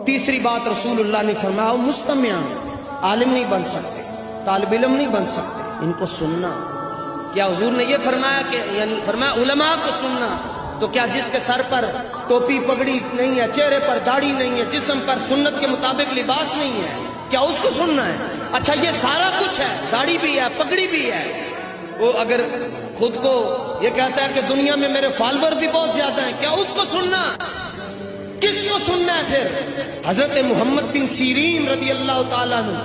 تیسری بات رسول اللہ نے فرمایا مستمعان، عالم نہیں بن سکتے، طالب علم نہیں بن سکتے، ان کو سننا۔ کیا حضور نے یہ فرمایا کہ یعنی فرمایا علماء کو سننا؟ تو کیا جس کے سر پر ٹوپی پگڑی نہیں ہے، چہرے پر داڑھی نہیں ہے، جسم پر سنت کے مطابق لباس نہیں ہے، کیا اس کو سننا ہے؟ اچھا یہ سارا کچھ ہے، داڑھی بھی ہے، پگڑی بھی ہے، وہ اگر خود کو یہ کہتا ہے کہ دنیا میں میرے فالوور بھی بہت زیادہ ہیں، کیا اس کو سننا؟ کس کو سننا ہے پھر؟ حضرت محمد بن سیرین رضی اللہ تعالیٰ عنہ،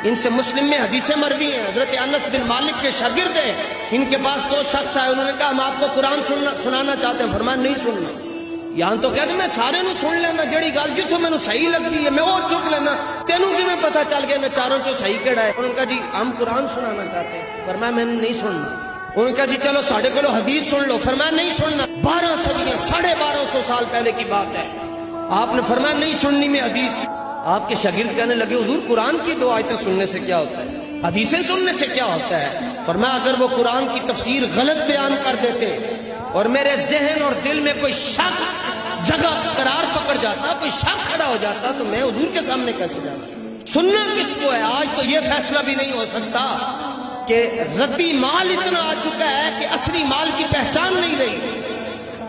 ان سے مسلم میں حدیثیں مروی ہیں، حضرت انس بن مالک کے شاگرد ہیں، ان کے پاس دو شخص آئے، انہوں نے کہا ہم آپ کو قرآن سنانا چاہتے ہیں۔ فرمایا نہیں سننا۔ یہاں تو کہتے میں سارے نو سن لینا، جڑی گل جتوں مینوں صحیح لگتی ہے میں وہ چک لینا، تینوں کیویں پتہ چل گیا میں چاروں چوں صحیح کیڑا ہے؟ انہوں نے کہا جی ہم قرآن سنانا چاہتے ہیں۔ فرمایا میں نے نہیں سننا۔ انہوں نے کہا جی چلو ساڈے کولو حدیث سن لو۔ فرمایا نہیں سننا۔ 12 صدیاں 1250 سال پہلے کی بات ہے، آپ نے فرمایا نہیں سننی میں حدیث۔ آپ کے شاگرد کہنے لگے حضور قرآن کی 2 آیتیں سننے سے کیا ہوتا ہے، حدیثیں سننے سے کیا ہوتا ہے؟ فرمایا اگر وہ قرآن کی تفسیر غلط بیان کر دیتے اور میرے ذہن اور دل میں کوئی شک جگہ قرار پکڑ جاتا، کوئی شک کھڑا ہو جاتا، تو میں حضور کے سامنے کیسے جاتا؟ سننا کس کو ہے؟ آج تو یہ فیصلہ بھی نہیں ہو سکتا کہ ردی مال اتنا آ چکا ہے کہ اصلی مال کی پہچان نہیں رہی۔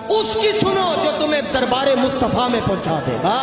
اس کی سنو جو تمہیں دربار مصطفیٰ میں پہنچا دے گا۔